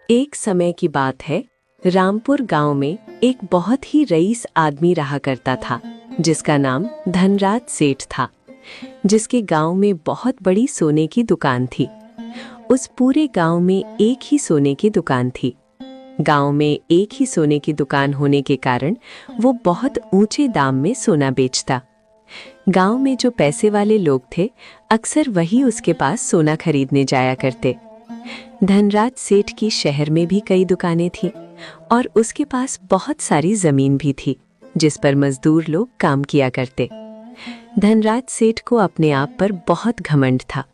एक समय की बात है। रामपुर गांव में एक बहुत ही रईस आदमी रहा करता था, जिसका नाम धनराज सेठ था, जिसके गांव में बहुत बड़ी सोने की दुकान थी। उस पूरे गांव में एक ही सोने की दुकान थी। गांव में एक ही सोने की दुकान होने के कारण वो बहुत ऊंचे दाम में सोना बेचता। गांव में जो पैसे वाले लोग थे, अक्सर वही उसके पास सोना खरीदने जाया करते। धनराज सेठ की शहर में भी कई दुकानें थीं और उसके पास बहुत सारी जमीन भी थी, जिस पर मजदूर लोग काम किया करते। धनराज सेठ को अपने आप पर बहुत घमंड था।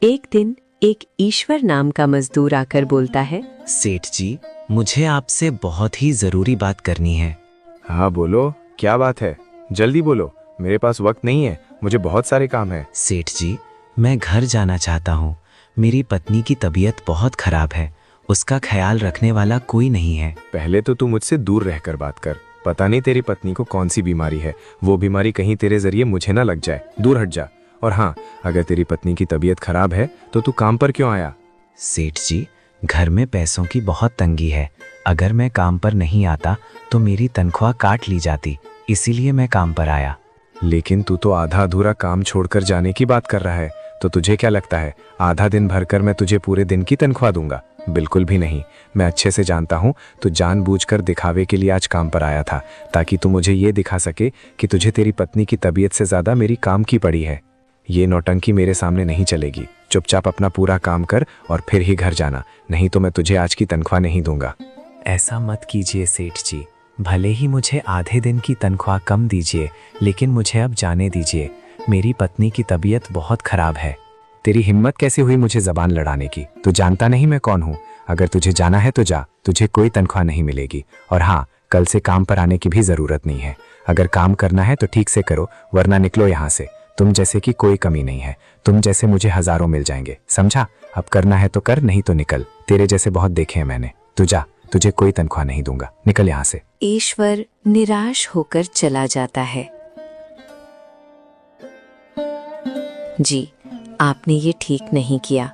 एक दिन एक ईश्वर नाम का मजदूर आकर बोलता है, सेठ जी, मुझे आपसे बहुत ही जरूरी बात करनी है। हाँ बोलो, क्या बात है? जल्दी बोलो, मेरे पास वक्त नहीं है, मुझे बहुत सारे काम है। सेठ जी, मैं घर जाना चाहता हूँ। मेरी पत्नी की तबीयत बहुत खराब है, उसका ख्याल रखने वाला कोई नहीं है। पहले तो तू मुझसे दूर रहकर बात कर। पता नहीं तेरी पत्नी को कौन सी बीमारी है, वो बीमारी कहीं तेरे जरिए मुझे ना लग जाए। दूर हट जा। और हाँ, अगर तेरी पत्नी की तबीयत खराब है तो तू काम पर क्यों आया? सेठ जी, घर में पैसों की बहुत तंगी है। अगर मैं काम पर नहीं आता तो मेरी तनख्वाह काट ली जाती, इसीलिए मैं काम पर आया। लेकिन तू तो आधा अधूरा काम छोड़कर जाने की बात कर रहा है, तो तुझे क्या लगता है आधा दिन भरकर मैं तुझे पूरे दिन की तनख्वाह दूंगा? बिल्कुल भी नहीं। मैं अच्छे से जानता हूँ तू जानबूझकर दिखावे के लिए आज काम पर आया था, ताकि तू मुझे ये दिखा सके कि तुझे तेरी पत्नी की तबीयत से ज्यादा मेरी काम की पड़ी है। ये नौटंकी मेरे सामने नहीं चलेगी। चुपचाप अपना पूरा काम कर और फिर ही घर जाना, नहीं तो मैं तुझे आज की तनख्वाह नहीं दूंगा। ऐसा मत कीजिए सेठ जी, भले ही मुझे आधे दिन की तनख्वाह कम दीजिए, लेकिन मुझे अब जाने दीजिए। मेरी पत्नी की तबीयत बहुत खराब है। तेरी हिम्मत कैसे हुई मुझे जबान लड़ाने की? तू जानता नहीं मैं कौन हूँ? अगर तुझे जाना है तो जा, तुझे कोई तनख्वाह नहीं मिलेगी। और हाँ, कल से काम पर आने की भी जरूरत नहीं है। अगर काम करना है तो ठीक से करो, वरना निकलो यहाँ से। तुम जैसे की कोई कमी नहीं है। तुम जैसे मुझे हजारों मिल जाएंगे, समझा? अब करना है तो कर, नहीं तो निकल। तेरे जैसे बहुत देखे हैं मैंने। तू जा, तुझे कोई तनख्वाह नहीं दूंगा, निकल यहाँ से। ईश्वर निराश होकर चला जाता है। जी, आपने ये ठीक नहीं किया।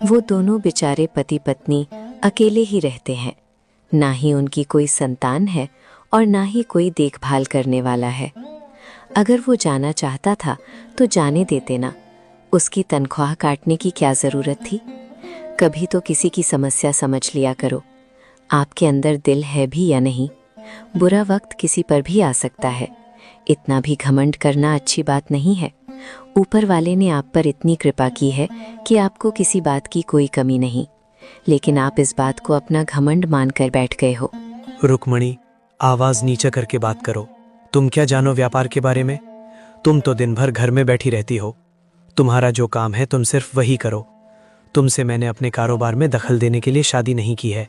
वो दोनों बेचारे पति पत्नी अकेले ही रहते हैं। ना ही उनकी कोई संतान है और ना ही कोई देखभाल करने वाला है। अगर वो जाना चाहता था तो जाने देते ना। उसकी तनख्वाह काटने की क्या जरूरत थी? कभी तो किसी की समस्या समझ लिया करो। आपके अंदर दिल है भी या नहीं? बुरा वक्त किसी पर भी आ सकता है। इतना भी घमंड करना अच्छी बात नहीं है। ऊपर वाले ने आप पर इतनी कृपा की है कि आपको किसी बात की कोई कमी नहीं, लेकिन आप इस बात को अपना घमंड मानकर बैठ गए हो। रुक्मणी, आवाज नीचा करके बात करो। तुम क्या जानो व्यापार के बारे में? तुम तो दिन भर घर में बैठी रहती हो। तुम्हारा जो काम है तुम सिर्फ वही करो। तुमसे मैंने अपने कारोबार में दखल देने के लिए शादी नहीं की है।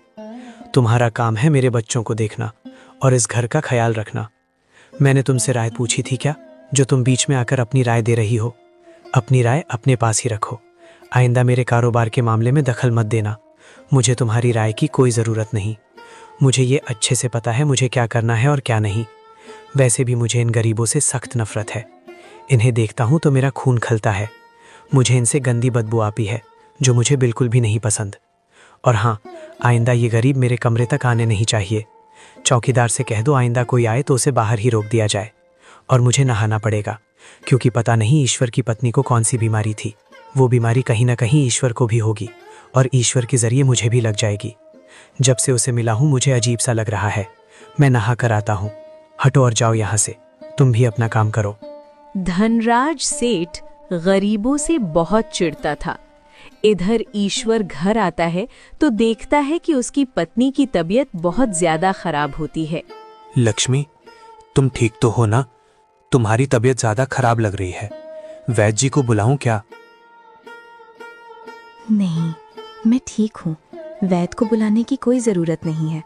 तुम्हारा काम है मेरे बच्चों को देखना और इस घर का ख्याल रखना। मैंने तुमसे राय पूछी थी क्या, जो तुम बीच में आकर अपनी राय दे रही हो? अपनी राय अपने पास ही रखो। आइंदा मेरे कारोबार के मामले में दखल मत देना। मुझे तुम्हारी राय की कोई ज़रूरत नहीं। मुझे ये अच्छे से पता है मुझे क्या करना है और क्या नहीं। वैसे भी मुझे इन गरीबों से सख्त नफरत है। इन्हें देखता हूँ तो मेरा खून खलता है। मुझे इनसे गंदी बदबू आती है, जो मुझे बिल्कुल भी नहीं पसंद। और हाँ, आइंदा ये गरीब मेरे कमरे तक आने नहीं चाहिए। चौकीदार से कह दो आइंदा कोई आए तो उसे बाहर ही रोक दिया जाए। और मुझे नहाना पड़ेगा, क्योंकि पता नहीं ईश्वर की पत्नी को कौन सी बीमारी थी। वो बीमारी कहीं ना कहीं ईश्वर को भी होगी और ईश्वर के जरिए मुझे भी लग जाएगी। जब से उसे मिला हूँ मुझे अजीब सा लग रहा है। मैं नहा कर आता हूँ। हटो और जाओ यहाँ से। तुम भी अपना काम करो। धनराज सेठ गरीबों से बहुत चिढ़ता था। इधर ईश्वर घर आता है तो देखता है कि उसकी पत्नी की तबीयत बहुत ज्यादा खराब होती है। लक्ष्मी, तुम ठीक तो हो ना? तुम्हारी तबीयत ज्यादा खराब लग रही है। वैद्य जी को बुलाऊं क्या? नहीं, मैं ठीक हूँ। वैद्य को बुलाने की कोई ज़रूरत नहीं है।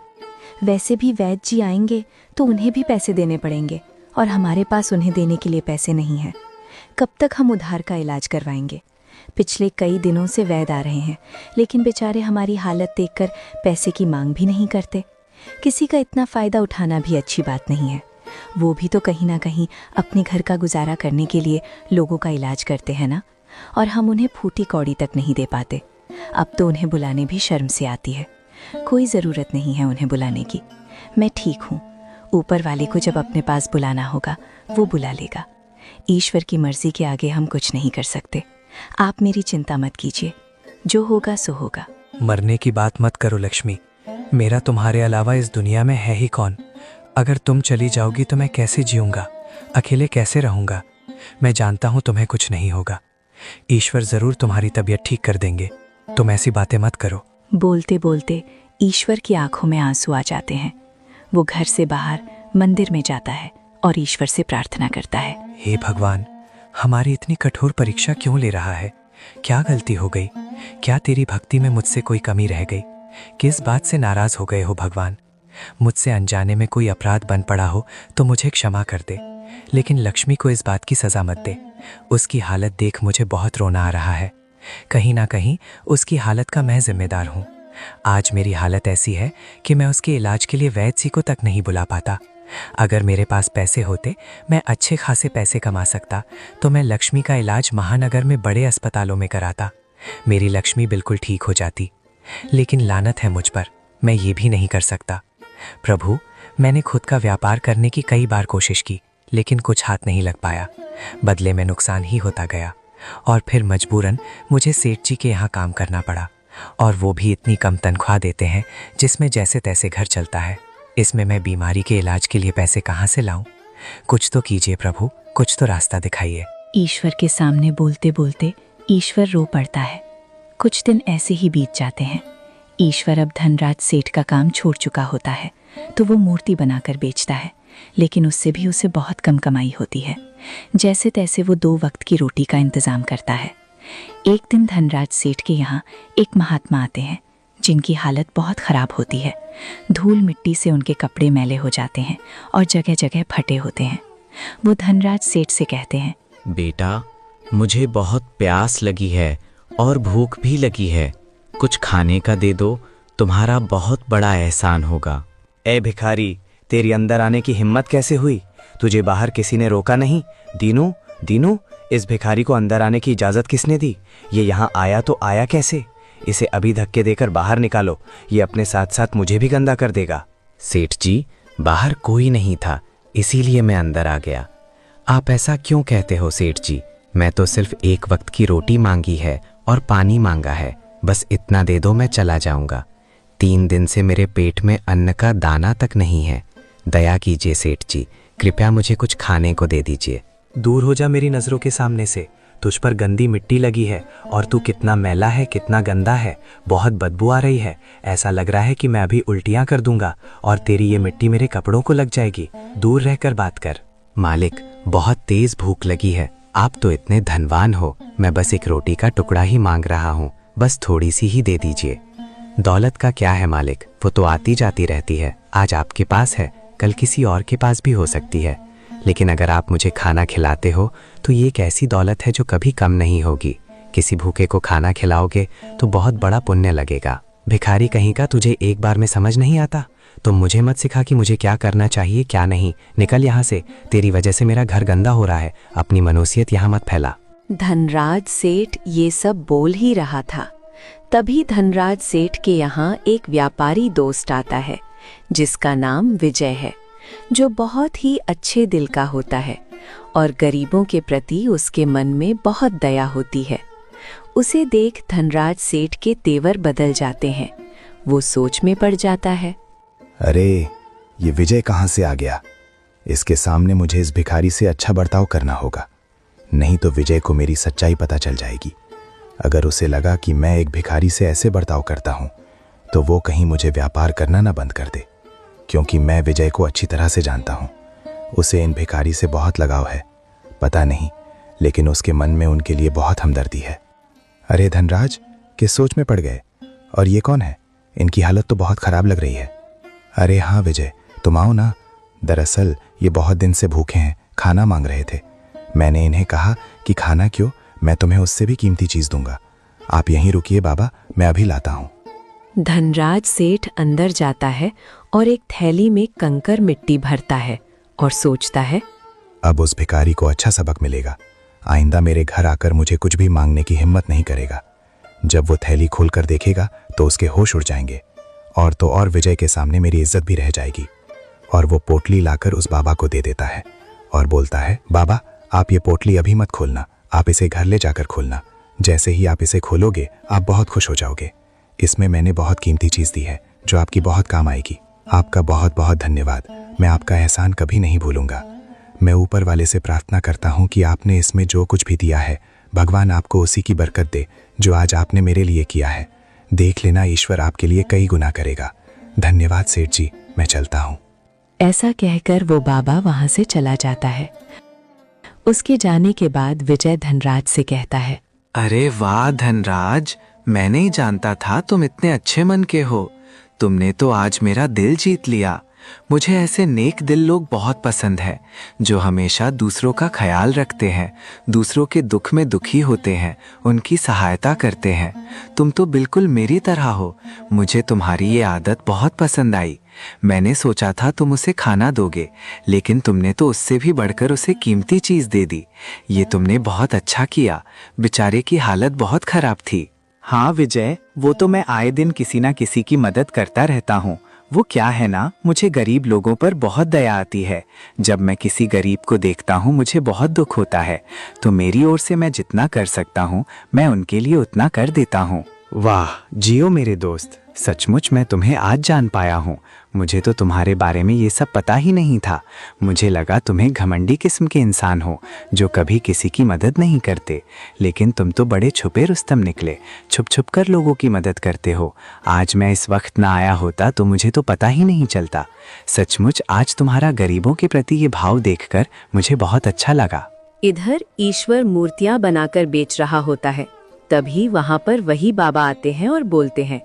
वैसे भी वैद्य जी आएंगे तो उन्हें भी पैसे देने पड़ेंगे और हमारे पास उन्हें देने के लिए पैसे नहीं हैं। कब तक हम उधार का इलाज करवाएंगे? पिछले कई दिनों से वैद्य आ रहे हैं, लेकिन बेचारे हमारी हालत देखकर पैसे की मांग भी नहीं करते। किसी का इतना फ़ायदा उठाना भी अच्छी बात नहीं है। वो भी तो कहीं ना कहीं अपने घर का गुजारा करने के लिए लोगों का इलाज करते हैं ना, और हम उन्हें फूटी कौड़ी तक नहीं दे पाते। अब तो उन्हें बुलाने भी शर्म से आती है। कोई ज़रूरत नहीं है उन्हें बुलाने की। मैं ठीक हूँ। ऊपर वाले को जब अपने पास बुलाना होगा वो बुला लेगा। ईश्वर की मर्जी के आगे हम कुछ नहीं कर सकते। आप मेरी चिंता मत कीजिए, जो होगा सो होगा। मरने की बात मत करो लक्ष्मी। मेरा तुम्हारे अलावा इस दुनिया में है ही कौन? अगर तुम चली जाओगी तो मैं कैसे जीऊँगा, अकेले कैसे रहूँगा? मैं जानता हूँ तुम्हें कुछ नहीं होगा। ईश्वर ज़रूर तुम्हारी तबीयत ठीक कर देंगे। तुम ऐसी बातें मत करो। बोलते बोलते ईश्वर की आंखों में आंसू आ जाते हैं। वो घर से बाहर मंदिर में जाता है और ईश्वर से प्रार्थना करता है। हे भगवान, हमारी इतनी कठोर परीक्षा क्यों ले रहा है? क्या गलती हो गई? क्या तेरी भक्ति में मुझसे कोई कमी रह गई? किस बात से नाराज हो गए हो भगवान? मुझसे अनजाने में कोई अपराध बन पड़ा हो तो मुझे क्षमा कर दे, लेकिन लक्ष्मी को इस बात की सजा मत दे। उसकी हालत देख मुझे बहुत रोना आ रहा है। कहीं ना कहीं उसकी हालत का मैं जिम्मेदार हूँ। आज मेरी हालत ऐसी है कि मैं उसके इलाज के लिए वैद्य जी को तक नहीं बुला पाता। अगर मेरे पास पैसे होते, मैं अच्छे खासे पैसे कमा सकता, तो मैं लक्ष्मी का इलाज महानगर में बड़े अस्पतालों में कराता। मेरी लक्ष्मी बिल्कुल ठीक हो जाती। लेकिन लानत है मुझ पर, मैं ये भी नहीं कर सकता। प्रभु, मैंने खुद का व्यापार करने की कई बार कोशिश की, लेकिन कुछ हाथ नहीं लग पाया। बदले में नुकसान ही होता गया और फिर मजबूरन मुझे सेठ जी के यहाँ काम करना पड़ा, और वो भी इतनी कम तनख्वाह देते हैं जिसमें जैसे तैसे घर चलता है। इसमें मैं बीमारी के इलाज के लिए पैसे कहाँ से लाऊं? कुछ तो कीजिए प्रभु, कुछ तो रास्ता दिखाइए। ईश्वर के सामने बोलते बोलते ईश्वर रो पड़ता है। कुछ दिन ऐसे ही बीत जाते हैं। ईश्वर अब धनराज सेठ का काम छोड़ चुका होता है, तो वो मूर्ति बनाकर बेचता है, लेकिन उससे भी उसे बहुत कम कमाई होती है। जैसे तैसे वो 2 वक्त की रोटी का इंतजाम करता है। एक दिन धनराज सेठ के यहाँ एक महात्मा आते हैं, जिनकी हालत बहुत खराब होती है। धूल मिट्टी से उनके कपड़े मैले हो जाते हैं और जगह जगह फटे होते हैं। वो धनराज सेठ से कहते हैं, बेटा, मुझे बहुत प्यास लगी है और भूख भी लगी है। कुछ खाने का दे दो, तुम्हारा बहुत बड़ा एहसान होगा। ए भिखारी, तेरी अंदर आने की हिम्मत कैसे हुई? तुझे बाहर किसी ने रोका नहीं? दीनू, दीनू, इस भिखारी को अंदर आने की इजाजत किसने दी? ये यहाँ आया तो आया कैसे? इसे अभी धक्के देकर बाहर निकालो, ये अपने साथ साथ मुझे भी गंदा कर देगा। सेठ जी, बाहर कोई नहीं था, इसीलिए मैं अंदर आ गया। आप ऐसा क्यों कहते हो सेठ जी? मैं तो सिर्फ 1 वक्त की रोटी मांगी है और पानी मांगा है। बस इतना दे दो, मैं चला जाऊंगा। 3 दिन से मेरे पेट में अन्न का दाना तक नहीं है। दया कीजिए सेठ जी, कृपया मुझे कुछ खाने को दे दीजिए। दूर हो जा मेरी नज़रों के सामने से। तुझ पर गंदी मिट्टी लगी है और तू कितना मैला है, कितना गंदा है। बहुत बदबू आ रही है। ऐसा लग रहा है कि मैं अभी उल्टियां कर दूंगा और तेरी ये मिट्टी मेरे कपड़ों को लग जाएगी। दूर रहकर बात कर। मालिक, बहुत तेज भूख लगी है। आप तो इतने धनवान हो, मैं बस एक रोटी का टुकड़ा ही मांग रहा हूँ। बस थोड़ी सी ही दे दीजिए। दौलत का क्या है मालिक, वो तो आती जाती रहती है। आज आपके पास है, कल किसी और के पास भी हो सकती है। लेकिन अगर आप मुझे खाना खिलाते हो तो ये एक ऐसी दौलत है जो कभी कम नहीं होगी। किसी भूखे को खाना खिलाओगे तो बहुत बड़ा पुण्य लगेगा। भिखारी कहीं का, तुझे एक बार में समझ नहीं आता? तुम मुझे मत सिखा कि मुझे क्या करना चाहिए क्या नहीं। निकल यहाँ से, तेरी वजह से मेरा घर गंदा हो रहा है। अपनी मनोसियत यहाँ मत फैला। धनराज सेठ ये सब बोल ही रहा था, तभी धनराज सेठ के यहाँ एक व्यापारी दोस्त आता है जिसका नाम विजय है, जो बहुत ही अच्छे दिल का होता है और गरीबों के प्रति उसके मन में बहुत दया होती है। उसे देख धनराज सेठ के तेवर बदल जाते हैं। वो सोच में पड़ जाता है, अरे ये विजय कहाँ से आ गया? इसके सामने मुझे इस भिखारी से अच्छा बर्ताव करना होगा, नहीं तो विजय को मेरी सच्चाई पता चल जाएगी। अगर उसे लगा कि मैं एक भिखारी से ऐसे बर्ताव करता हूँ तो वो कहीं मुझे व्यापार करना ना बंद कर दे, क्योंकि मैं विजय को अच्छी तरह से जानता हूँ। उसे इन भिखारी से बहुत लगाव है, पता नहीं, लेकिन उसके मन में उनके लिए बहुत हमदर्दी है। अरे धनराज, किस सोच में पड़ गए? और ये कौन है? इनकी हालत तो बहुत खराब लग रही है। अरे हाँ विजय, तुम आओ ना। दरअसल ये बहुत दिन से भूखे हैं, खाना मांग रहे थे। मैंने इन्हें कहा कि खाना क्यों, मैं तुम्हें उससे भी कीमती चीज दूंगा। आप यहीं रुकिए बाबा, मैं अभी लाता हूँ। धनराज सेठ अंदर जाता है और एक थैली में कंकर मिट्टी भरता है और सोचता है, अब उस भिखारी को अच्छा सबक मिलेगा। आइंदा मेरे घर आकर मुझे कुछ भी मांगने की हिम्मत नहीं करेगा। जब वो थैली खोलकर देखेगा तो उसके होश उड़ जाएंगे और तो और विजय के सामने मेरी इज्जत भी रह जाएगी। और वो पोटली लाकर उस बाबा को दे देता है और बोलता है, बाबा आप ये पोटली अभी मत खोलना, आप इसे घर ले जाकर खोलना। जैसे ही आप इसे खोलोगे आप बहुत खुश हो जाओगे। इसमें मैंने बहुत कीमती चीज़ दी है जो आपकी बहुत काम आएगी। आपका बहुत बहुत धन्यवाद। मैं आपका एहसान कभी नहीं भूलूंगा। मैं ऊपर वाले से प्रार्थना करता हूँ कि आपने इसमें जो कुछ भी दिया है भगवान आपको उसी की बरकत दे जो आज आपने मेरे लिए किया है। देख लेना, ईश्वर आपके लिए कई गुना करेगा। धन्यवाद सेठ जी, मैं चलता हूँ। ऐसा कहकर वो बाबा वहां से चला जाता है। उसके जाने के बाद विजय धनराज से कहता है, अरे वाह धनराज, मैं नहीं जानता था तुम इतने अच्छे मन के हो। तुमने तो आज मेरा दिल जीत लिया। मुझे ऐसे नेक दिल लोग बहुत पसंद है जो हमेशा दूसरों का ख्याल रखते हैं, दूसरों के दुख में दुखी होते हैं, उनकी सहायता करते हैं। तुम तो बिल्कुल मेरी तरह हो। मुझे तुम्हारी ये आदत बहुत पसंद आई। मैंने सोचा था तुम उसे खाना दोगे, लेकिन तुमने तो उससे भी बढ़कर उसे कीमती चीज़ दे दी। ये तुमने बहुत अच्छा किया। बेचारे की हालत बहुत खराब थी। हाँ विजय, वो तो मैं आए दिन किसी ना किसी की मदद करता रहता हूँ। वो क्या है ना, मुझे गरीब लोगों पर बहुत दया आती है। जब मैं किसी गरीब को देखता हूँ मुझे बहुत दुख होता है, तो मेरी ओर से मैं जितना कर सकता हूँ मैं उनके लिए उतना कर देता हूँ। वाह जियो मेरे दोस्त, सचमुच मैं तुम्हें आज जान पाया हूँ। मुझे तो तुम्हारे बारे में ये सब पता ही नहीं था। मुझे लगा तुम्हें घमंडी किस्म के इंसान हो जो कभी किसी की मदद नहीं करते, लेकिन तुम तो बड़े छुपे रुस्तम निकले, छुप छुप कर लोगों की मदद करते हो। आज मैं इस वक्त ना आया होता तो मुझे तो पता ही नहीं चलता। सचमुच आज तुम्हारा गरीबों के प्रति ये भाव देखकर मुझे बहुत अच्छा लगा। इधर ईश्वर मूर्तियां बनाकर बेच रहा होता है। तभी वहां पर वही बाबा आते हैं और बोलते हैं,